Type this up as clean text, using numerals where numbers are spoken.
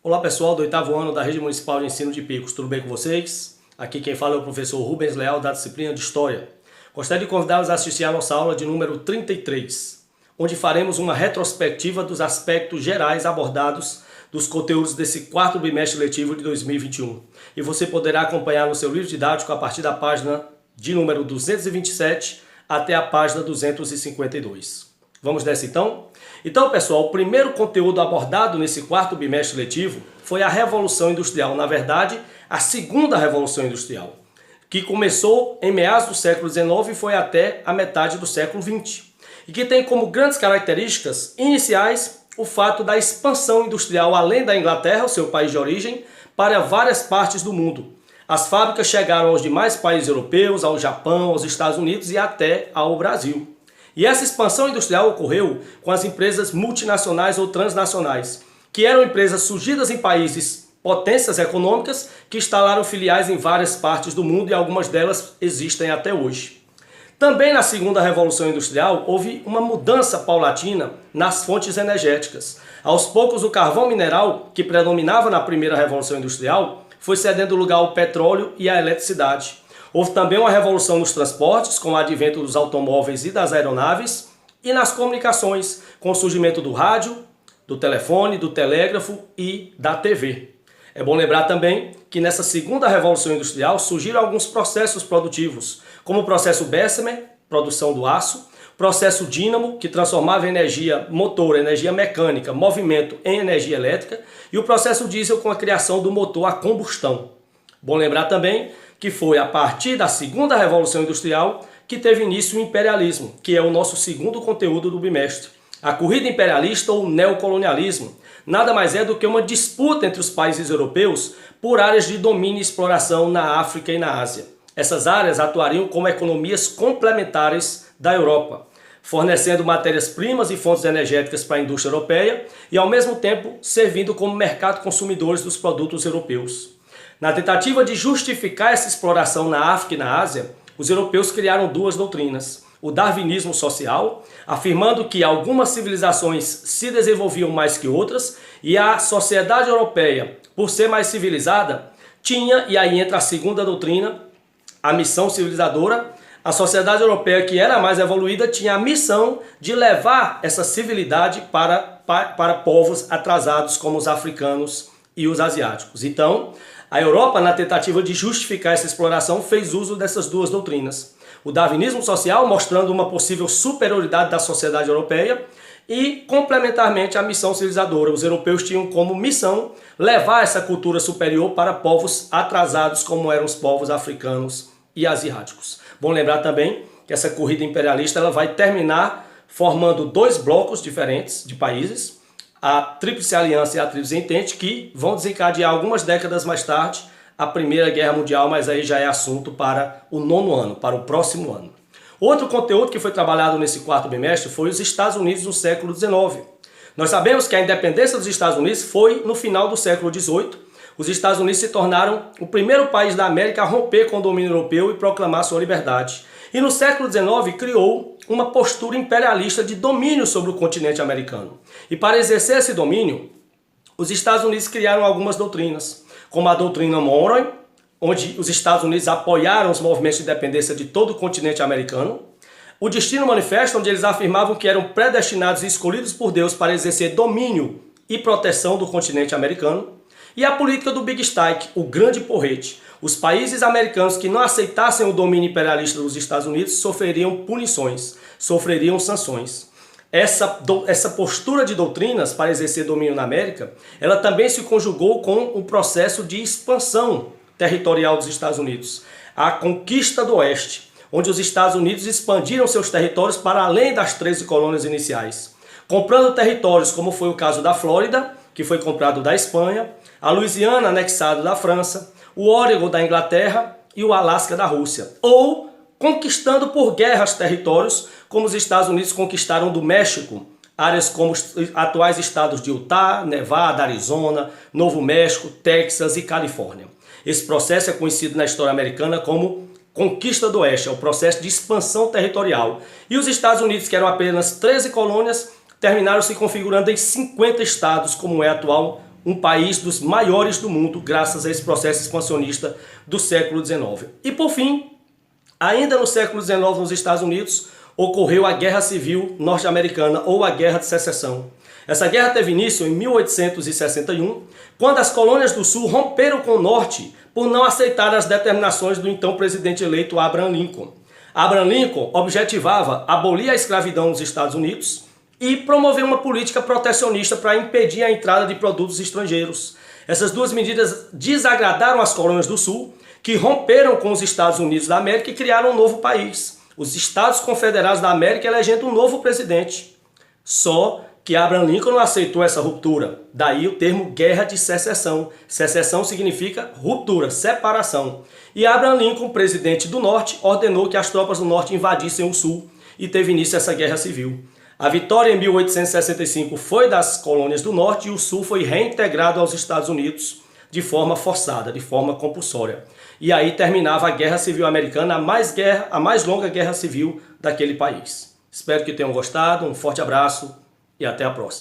Olá pessoal do 8º ano da Rede Municipal de Ensino de Picos, tudo bem com vocês? Aqui quem fala é o professor Rubens Leal da disciplina de História. Gostaria de convidá-los a assistir a nossa aula de número 33, onde faremos uma retrospectiva dos aspectos gerais abordados dos conteúdos desse quarto bimestre letivo de 2021. E você poderá acompanhar no seu livro didático a partir da página de número 227 até a página 252. Vamos nessa então? Então, pessoal, o primeiro conteúdo abordado nesse quarto bimestre letivo foi a Revolução Industrial. Na verdade, a segunda Revolução Industrial, que começou em meados do século XIX e foi até a metade do século XX. E que tem como grandes características iniciais o fato da expansão industrial além da Inglaterra, o seu país de origem, para várias partes do mundo. As fábricas chegaram aos demais países europeus, ao Japão, aos Estados Unidos e até ao Brasil. E essa expansão industrial ocorreu com as empresas multinacionais ou transnacionais, que eram empresas surgidas em países potências econômicas que instalaram filiais em várias partes do mundo e algumas delas existem até hoje. Também na segunda Revolução Industrial houve uma mudança paulatina nas fontes energéticas. Aos poucos o carvão mineral, que predominava na primeira Revolução Industrial, foi cedendo lugar ao petróleo e à eletricidade. Houve também uma revolução nos transportes, com o advento dos automóveis e das aeronaves, e nas comunicações, com o surgimento do rádio, do telefone, do telégrafo e da TV. É bom lembrar também que nessa segunda revolução industrial surgiram alguns processos produtivos, como o processo Bessemer, produção do aço, processo dínamo, que transformava energia motor, energia mecânica, movimento em energia elétrica, e o processo diesel com a criação do motor a combustão. Bom lembrar também que foi a partir da segunda Revolução Industrial que teve início o imperialismo, que é o nosso segundo conteúdo do bimestre. A corrida imperialista ou neocolonialismo nada mais é do que uma disputa entre os países europeus por áreas de domínio e exploração na África e na Ásia. Essas áreas atuariam como economias complementares da Europa, fornecendo matérias-primas e fontes energéticas para a indústria europeia e, ao mesmo tempo, servindo como mercado consumidores dos produtos europeus. Na tentativa de justificar essa exploração na África e na Ásia, os europeus criaram duas doutrinas. O darwinismo social, afirmando que algumas civilizações se desenvolviam mais que outras, e a sociedade europeia, por ser mais civilizada, tinha, e aí entra a segunda doutrina, a missão civilizadora. A sociedade europeia, que era mais evoluída, tinha a missão de levar essa civilidade para povos atrasados como os africanos e os asiáticos. Então, a Europa, na tentativa de justificar essa exploração, fez uso dessas duas doutrinas. O darwinismo social, mostrando uma possível superioridade da sociedade europeia, e, complementarmente, a missão civilizadora. Os europeus tinham como missão levar essa cultura superior para povos atrasados, como eram os povos africanos e asiáticos. Bom lembrar também que essa corrida imperialista ela vai terminar formando dois blocos diferentes de países, a Tríplice Aliança e a Tríplice Entente, que vão desencadear algumas décadas mais tarde a Primeira Guerra Mundial, mas aí já é assunto para o 9º ano, para o próximo ano. Outro conteúdo que foi trabalhado nesse quarto bimestre foi os Estados Unidos no século XIX. Nós sabemos que a independência dos Estados Unidos foi no final do século XVIII. Os Estados Unidos se tornaram o primeiro país da América a romper com o domínio europeu e proclamar sua liberdade. E no século XIX criou uma postura imperialista de domínio sobre o continente americano. E para exercer esse domínio, os Estados Unidos criaram algumas doutrinas, como a doutrina Monroe, onde os Estados Unidos apoiaram os movimentos de independência de todo o continente americano, o Destino Manifesto, onde eles afirmavam que eram predestinados e escolhidos por Deus para exercer domínio e proteção do continente americano, e a política do Big Stick, o grande porrete. Os países americanos que não aceitassem o domínio imperialista dos Estados Unidos sofreriam punições, sofreriam sanções. Essa postura de doutrinas para exercer domínio na América, ela também se conjugou com o processo de expansão territorial dos Estados Unidos, a conquista do Oeste, onde os Estados Unidos expandiram seus territórios para além das 13 colônias iniciais, comprando territórios como foi o caso da Flórida, que foi comprado da Espanha, a Louisiana anexado da França, o Oregon da Inglaterra e o Alasca da Rússia, ou conquistando por guerras territórios, como os Estados Unidos conquistaram do México, áreas como os atuais estados de Utah, Nevada, Arizona, Novo México, Texas e Califórnia. Esse processo é conhecido na história americana como Conquista do Oeste, é o processo de expansão territorial. E os Estados Unidos, que eram apenas 13 colônias, terminaram se configurando em 50 estados, como é atual um país dos maiores do mundo, graças a esse processo expansionista do século XIX. E por fim, ainda no século XIX, nos Estados Unidos, ocorreu a Guerra Civil Norte-Americana, ou a Guerra de Secessão. Essa guerra teve início em 1861, quando as colônias do Sul romperam com o Norte por não aceitar as determinações do então presidente eleito Abraham Lincoln. Abraham Lincoln objetivava abolir a escravidão nos Estados Unidos e promover uma política protecionista para impedir a entrada de produtos estrangeiros. Essas duas medidas desagradaram as colônias do Sul, que romperam com os Estados Unidos da América e criaram um novo país, os Estados Confederados da América, elegendo um novo presidente. Só que Abraham Lincoln não aceitou essa ruptura. Daí o termo Guerra de Secessão. Secessão significa ruptura, separação. E Abraham Lincoln, presidente do Norte, ordenou que as tropas do Norte invadissem o Sul e teve início essa Guerra Civil. A vitória em 1865 foi das colônias do Norte e o Sul foi reintegrado aos Estados Unidos de forma forçada, de forma compulsória. E aí terminava a Guerra Civil Americana, a mais longa guerra civil daquele país. Espero que tenham gostado, um forte abraço e até a próxima.